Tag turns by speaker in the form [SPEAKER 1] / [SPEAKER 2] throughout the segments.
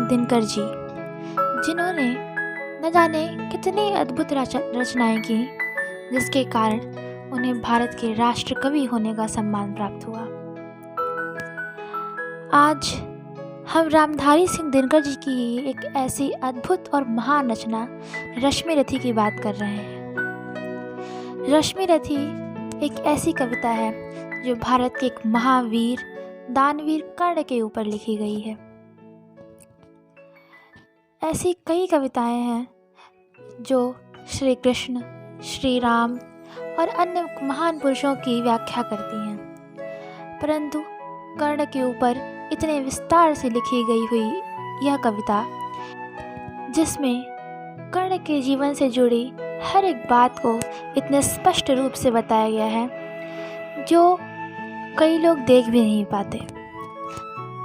[SPEAKER 1] दिनकर जी, जिन्होंने न जाने कितनी अद्भुत रचनाएं की, जिसके कारण उन्हें भारत के राष्ट्र कवि होने का सम्मान प्राप्त हुआ। आज हम रामधारी सिंह दिनकर जी की एक ऐसी अद्भुत और महान रचना रश्मि रथी की बात कर रहे हैं। रश्मि रथी एक ऐसी कविता है जो भारत के एक महावीर दानवीर कर्ण के ऊपर लिखी गई है। ऐसी कई कविताएं हैं जो श्री कृष्ण, श्री राम और अन्य महान पुरुषों की व्याख्या करती हैं, परंतु कर्ण के ऊपर इतने विस्तार से लिखी गई हुई यह कविता, जिसमें कर्ण के जीवन से जुड़ी हर एक बात को इतने स्पष्ट रूप से बताया गया है जो कई लोग देख भी नहीं पाते,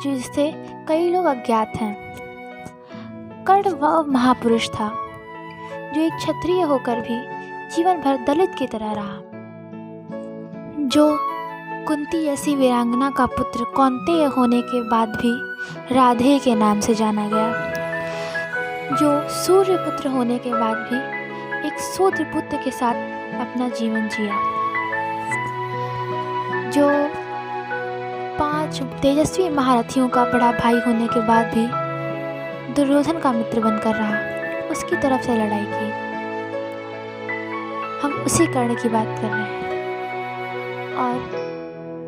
[SPEAKER 1] जिससे कई लोग अज्ञात हैं। कर्ण वह महापुरुष था जो एक क्षत्रिय होकर भी जीवन भर दलित की तरह रहा, जो कुंती जैसी वीरांगना का पुत्र कौन्तेय होने के बाद भी राधे के नाम से जाना गया, जो सूर्य पुत्र होने के बाद भी एक शूद्र पुत्र के साथ अपना जीवन जिया, जो 5 तेजस्वी महारथियों का बड़ा भाई होने के बाद भी दुर्योधन का मित्र बनकर रहा, उसकी तरफ से लड़ाई की। हम उसी कर्ण की बात कर रहे हैं और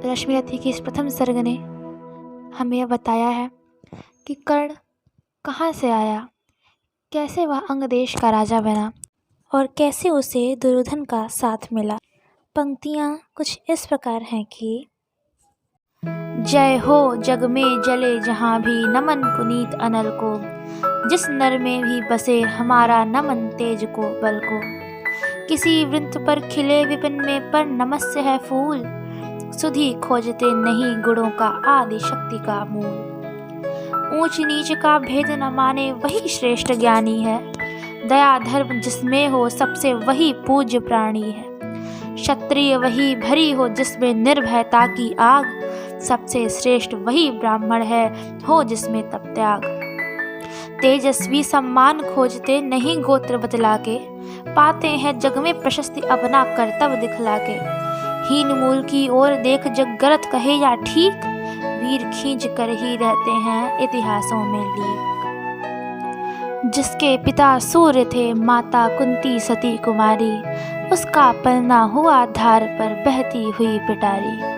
[SPEAKER 1] रश्मि रथी की इस प्रथम सर्ग ने हमें यह बताया है कि कर्ण कहाँ से आया, कैसे वह अंग देश का राजा बना और कैसे उसे दुर्योधन का साथ मिला। पंक्तियाँ कुछ इस प्रकार हैं कि जय हो जग में जले जहाँ भी नमन पुनीत अनल को, जिस नर में भी बसे हमारा नमन तेज को बल को। किसी वृंत पर खिले विपिन में पर नमस्य है फूल, सुधि खोजते नहीं गुणों का आदि शक्ति का मूल। ऊंच नीच का भेद न माने वही श्रेष्ठ ज्ञानी है, दया धर्म जिसमें हो सबसे वही पूज्य प्राणी है। क्षत्रिय वही भरी हो जिसमें निर्भयता की आग, सबसे श्रेष्ठ वही ब्राह्मण है हो जिसमें तप त्याग। तेजस्वी सम्मान खोजते नहीं गोत्र बतला के, पाते हैं जग में प्रशस्ति अपना कर्तव्य दिखला के। हीन मूल की ओर देख जग गलत कहे या ठीक, वीर खींच कर ही रहते हैं इतिहासों में लीक। जिसके पिता सूर्य थे माता कुंती सती कुमारी, उसका पलना हुआ धार पर बहती हुई पिटारी।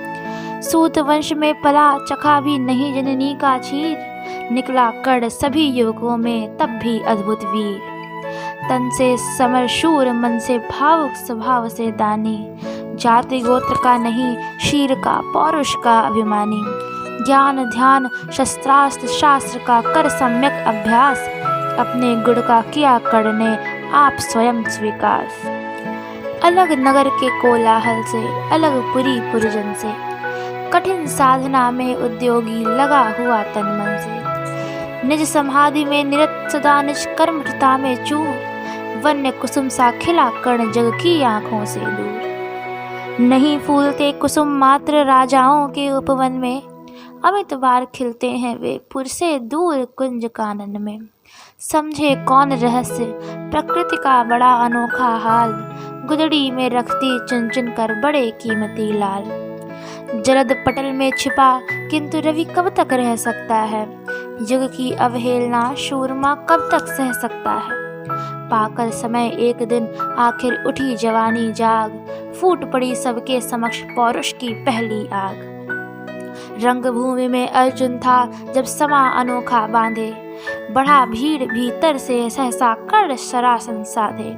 [SPEAKER 1] सूत वंश में पला चखा भी नहीं जननी का चीर, निकला कर्ण सभी युवकों में तब भी अद्भुत वीर। तन से समर शूर मन से भावुक स्वभाव से दानी, जाति गोत्र का नहीं शीर का पौरुष का अभिमानी। ज्ञान ध्यान शस्त्रास्त्र शास्त्र का कर सम्यक अभ्यास, अपने गुण का किया कर्ण ने आप स्वयं स्वीकार। अलग नगर के कोलाहल से अलग पुरी पुरजन से, कठिन साधना में उद्योगी लगा हुआ तन मन से। निज समाधि में निरत सदा निज कर्मठता में चूर, वन्य कुसुम सा खिला कर्ण जग की आँखों से दूर। नहीं फूलते कुसुम मात्र राजाओं के उपवन में, अमित बार खिलते हैं वे पुर से दूर कुंज कानन में। समझे कौन रहस्य प्रकृति का बड़ा अनोखा हाल, गुदड़ी में रखती चुन चुन कर बड़े कीमती लाल। जलद पटल में छिपा किंतु रवि कब तक रह सकता है, युग की अवहेलना शूरमा कब तक सह सकता है। पाकर समय एक दिन आखिर उठी जवानी जाग, फूट पड़ी सबके समक्ष पौरुष की पहली आग। रंगभूमि में अर्जुन था जब समा अनोखा बांधे, बढ़ा भीड़ भीतर से सहसा कर्ण सरासन साधे।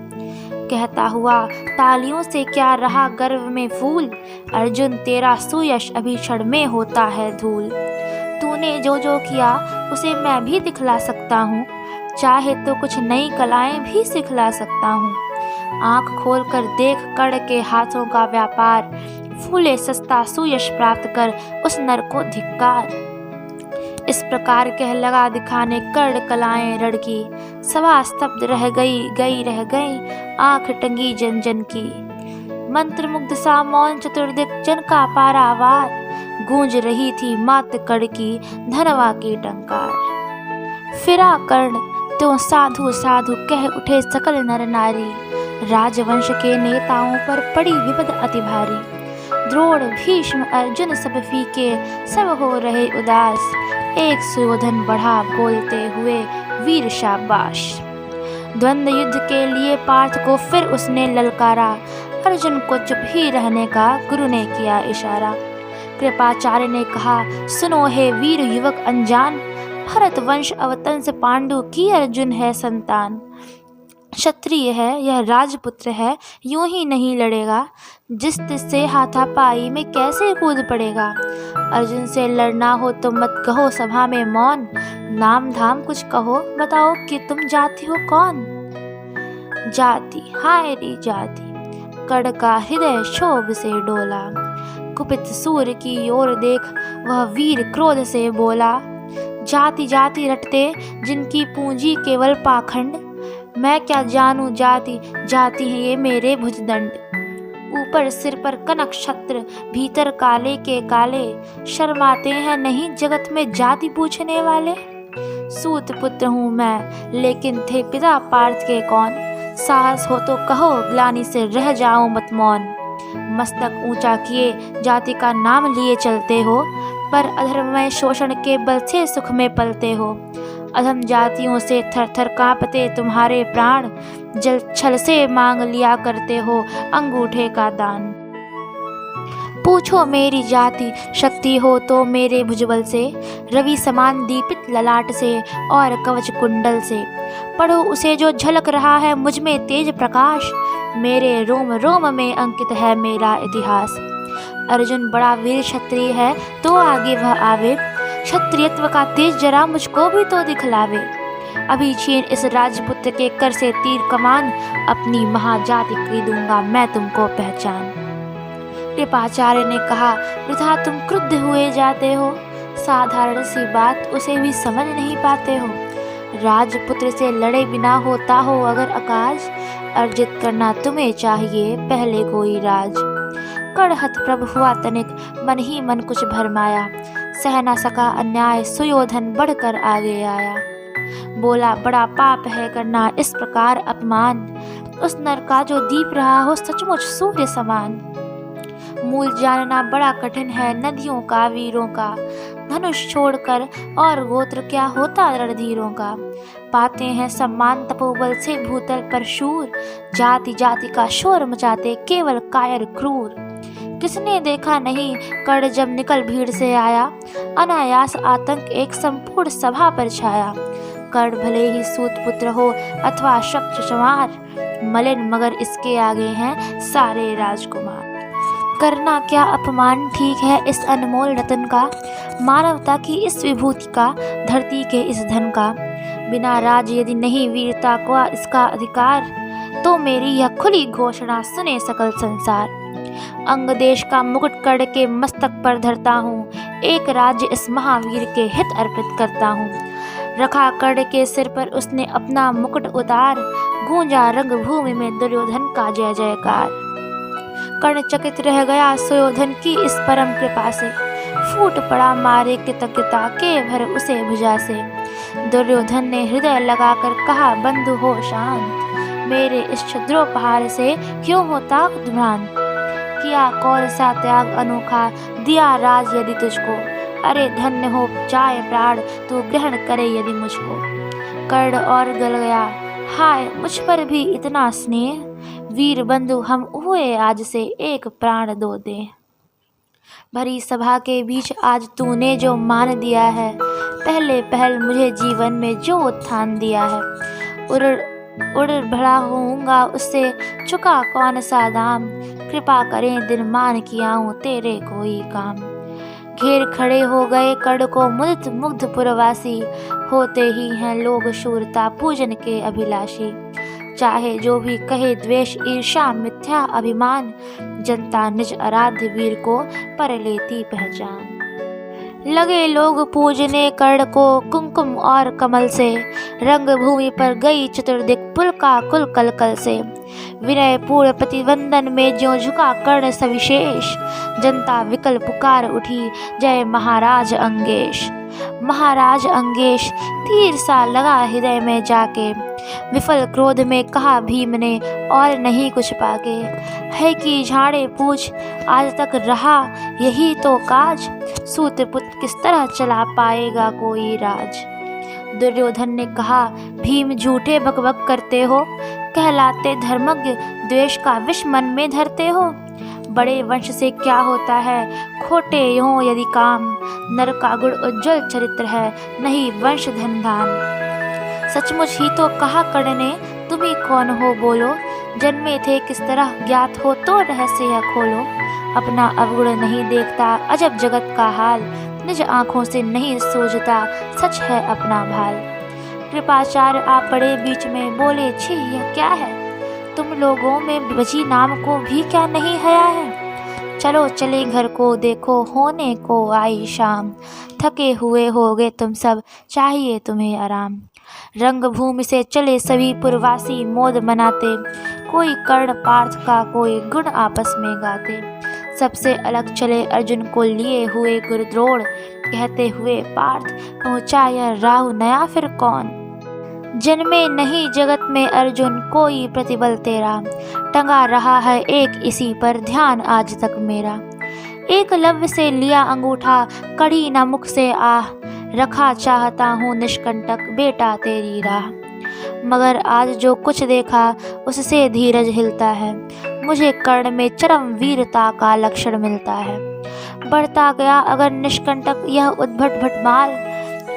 [SPEAKER 1] कहता हुआ तालियों से क्या रहा गर्व में फूल, अर्जुन तेरा सुयश अभी क्षण में होता है धूल। तूने जो जो किया उसे मैं भी दिखला सकता हूँ, चाहे तो कुछ नई कलाएं भी सिखला सकता हूँ। आँख खोल कर देख कर्ण के हाथों का व्यापार, फूले सस्ता सुयश प्राप्त कर उस नर को धिक्कार। इस प्रकार कह लगा दिखाने कर्ण कलाएं रणकी, सभा स्तब्ध रह गई रह गई आँख टंगी जन जन की। मंत्र मुग्ध सा मौन चतुर्दिक जन का पारावार, गूंज रही थी मात कर्ण की धनवा की टंकार। फिरा कर्ण त्यों साधु साधु कह उठे सकल नर नारी। राजवंश के नेताओं पर पड़ी विपद अति भारी। द्रोण भीष्म अर्जुन सब फीके सब हो रहे उदास। एक सुयोधन बढ़ा बोलते हुए वीर शाबाश। द्वंद्व युद्ध के लिए पार्थ को फिर उसने ललकारा। अर्जुन को चुप ही रहने का गुरु ने किया इशारा। कृपाचार्य ने कहा, सुनो हे वीर युवक अनजान, भरत वंश अवतंस पांडु की अर्जुन है संतान। क्षत्रिय है यह राजपुत्र है, यूं ही नहीं लड़ेगा। जिस तिससे हाथापाई में कैसे कूद पड़ेगा। अर्जुन से लड़ना हो तो मत कहो सभा में मौन। नाम धाम कुछ कहो, बताओ कि तुम जाति हो कौन। जाति हाय रे जाति, कर्ण का हृदय क्षोभ से डोला। कुपित सूर्य की ओर देख वह वीर क्रोध से बोला। जाति जाति रटते जिनकी पूंजी केवल पाखंड। मैं क्या जानूं जाति, जाति है ये मेरे भुजदंड। ऊपर सिर पर कनक छत्र, भीतर काले के काले। शर्माते हैं नहीं जगत में जाति पूछने वाले। सूत पुत्र हूँ मैं, लेकिन थे पिता पार्थ के कौन। साहस हो तो कहो, ग्लानि से रह जाऊं मत मौन। मस्तक ऊंचा किए जाति का नाम लिए चलते हो, पर अधर्ममय शोषण के बल से सुख में पलते हो। अधम जातियों से थर थर कांपते तुम्हारे प्राण। जल छल से मांग लिया करते हो अंगूठे का दान। पूछो मेरी जाति, शक्ति हो तो मेरे भुजबल से। रवि समान दीपित ललाट से और कवच कुंडल से। पढ़ो उसे जो झलक रहा है मुझ में तेज प्रकाश। मेरे रोम रोम में अंकित है मेरा इतिहास। अर्जुन बड़ा वीर क्षत्रिय है तो आगे वह आवे। क्षत्रियत्व का तेज जरा मुझको भी तो दिखलावे। अभी छीन इस राजपुत्र के कर से तीर कमान। अपनी महाजाति की दूंगा मैं तुमको पहचान। कृपाचार्य ने कहा, वृथा तुम क्रुद्ध हुए जाते हो। साधारण सी बात उसे भी समझ नहीं पाते हो। राजपुत्र से लड़े बिना होता हो अगर अकाज। अर्जित करना तुम्हें चाहिए पहले कोई राज। कड़हत प्रभु हुआ तनिक, मन ही मन कुछ भरमाया। सह न सका अन्याय, सुयोधन बढ़कर आगे आया। बोला, बड़ा पाप है करना इस प्रकार अपमान। उस नर का जो दीप रहा हो सचमुच सूर्य समान। मूल जानना बड़ा कठिन है नदियों का वीरों का। धनुष छोड़कर और गोत्र क्या होता रणधीरों का। पाते हैं सम्मान तपोबल से भूतल पर शूर। जाति जाति का शोर मचाते केवल कायर क्रूर। किसने देखा नहीं कर्ण जब निकल भीड़ से आया। अनायास आतंक एक संपूर्ण सभा पर छाया। कर्ण भले ही सूत पुत्र हो अथवा शक्त चमार। मलिन मगर इसके आगे हैं सारे राजकुमार। करना क्या अपमान ठीक है इस अनमोल रतन का। मानवता की इस विभूति का, धरती के इस धन का। बिना राज यदि नहीं वीरता का इसका अधिकार, तो मेरी यह खुली घोषणा सुने सकल संसार। अंग देश का मुकुट कर्ण के मस्तक पर धरता हूँ। एक राज्य इस महावीर के हित अर्पित करता हूँ। रखा कर्ण के सिर पर उसने अपना मुकुट उतार। गूंजा रंग भूमि में दुर्योधन का जय जयकार। कर्ण चकित रह गया सुयोधन की इस परम कृपा से। फूट पड़ा मारे कृतज्ञता के भर उसे भुजा से। दुर्योधन ने हृदय लगाकर कहा, बंधु हो शांत। मेरे इस क्षुद्रोपहार से क्यों होता उद्भ्रांत। किया कौन सा त्याग अनोखा, दिया राज यदि तुझको। अरे धन्य हो जाए प्राण तू ग्रहण करे यदि मुझको। कर्ण और गल गया, हाय मुझ पर भी इतना स्नेह। वीर बंधु हम हुए आज से एक प्राण दो दे। भरी सभा के बीच आज तूने जो मान दिया है। पहले पहल मुझे जीवन में जो उत्थान दिया है। उड़ भरा होऊंगा उससे चुका कौन सा दाम। कृपा करें दिन मान कियाऊं तेरे कोई काम। घेर खड़े हो गए कर्ण को मुदित मुग्ध पुरवासी। होते ही हैं लोग शूरता पूजन के अभिलाषी। चाहे जो भी कहे द्वेष ईर्षा मिथ्या अभिमान। जनता निज आराध्य वीर को पर लेती पहचान। लगे लोग पूजने कर्ण को कुमकुम और कमल से। रंग भूमि पर गई चतुर्दिक पुलकाकुल कलकल से। विनय पूर्ण प्रतिवंदन में ज्यों झुका कर्ण सविशेष। जनता विकल पुकार उठी जय महाराज अंगेश। महाराज अंगेश तीर सा लगा हृदय में जाके, विफल क्रोध में कहा भीम ने और नहीं कुछ पाके। है कि झाड़े पूछ आज तक रहा यही तो काज, सूत्रपुत्र किस तरह चला पाएगा कोई राज। दुर्योधन ने कहा भीम झूठे बकबक करते हो, कहलाते धर्मज्ञ द्वेष का विष मन में धरते हो। बड़े वंश से क्या होता है खोटे यों यदि काम, नर का गुण उज्ज्वल चरित्र है नहीं वंश धन धाम। सचमुच ही तो कहा कर्ण ने तुम ही कौन हो बोलो, जन्मे थे किस तरह ज्ञात हो तो रहस्य यह खोलो। अपना अवगुण नहीं देखता अजब जगत का हाल, निज आँखों से नहीं सूझता सच है अपना भाल। कृपाचार्य आ पड़े बीच में बोले छी यह क्या है, तुम लोगों में बची नाम को भी क्या नहीं हया है। चलो चले घर को देखो होने को आई शाम, थके हुए होगे तुम सब चाहिए तुम्हें आराम। रंगभूमि से चले सभी पुरवासी मोद मनाते, कोई कर्ण पार्थ का कोई गुण आपस में गाते। सबसे अलग चले अर्जुन को लिए हुए गुरुद्रोण, कहते हुए पार्थ पहुँचा यह राहु नया फिर कौन। जन्मे नहीं जगत में अर्जुन कोई प्रतिबल तेरा, टंगा रहा है एक इसी पर ध्यान आज तक मेरा। एकलव्य से लिया अंगूठा कड़ी न मुख से आह, रखा चाहता हूँ निष्कंटक बेटा तेरी राह। मगर आज जो कुछ देखा उससे धीरज हिलता है, मुझे कर्ण में चरम वीरता का लक्षण मिलता है। बढ़ता गया अगर निष्कंटक यह उद्भट भटमाल,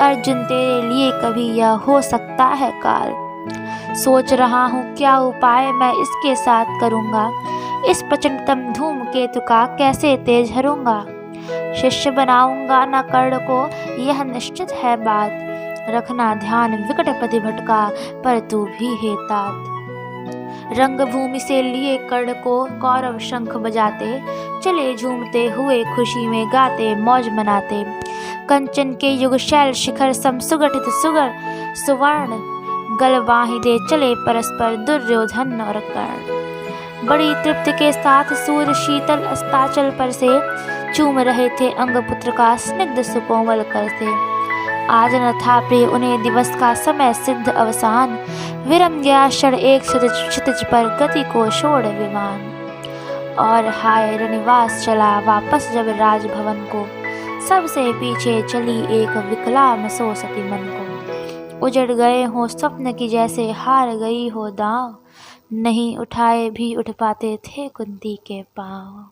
[SPEAKER 1] अर्जुन तेरे लिए कभी यह हो सकता है काल। सोच रहा हूँ क्या उपाय मैं इसके साथ करूँगा, इस प्रचंडतम धूमकेतु का कैसे तेज हरूँगा। शिष्य बनाऊँगा न कर्ण को यह निश्चित है बात, रखना ध्यान विकट प्रतिभट का पर तू भी हे तात। रंगभूमि से लिए कर्ण को कौरव शंख बजाते, चले झूमते हुए खुशी में गाते मौज मनाते। कंचन के युग शैल शिखर सम सुगठित सुगर सुवर्ण, गल बाहिदे चले परस्पर दुर्योधन और कर्ण। बड़ी तृप्ति के साथ सूर्य शीतल अस्ताचल पर से चूम रहे थे अंगपुत्र का स्निग्ध सुकोमल कर से। आज न था प्रिय उन्हें दिवस का समय सिद्ध अवसान, विरम गया क्षण एक क्षितिज पर गति को छोड़ विमान। और हाय रनिवास चला वापस जब राजभवन को, सबसे पीछे चली एक विकलाम सो सती मन को। उजड़ गए हो स्वप्न की जैसे हार गई हो दांव, नहीं उठाए भी उठ पाते थे कुंती के पाँव।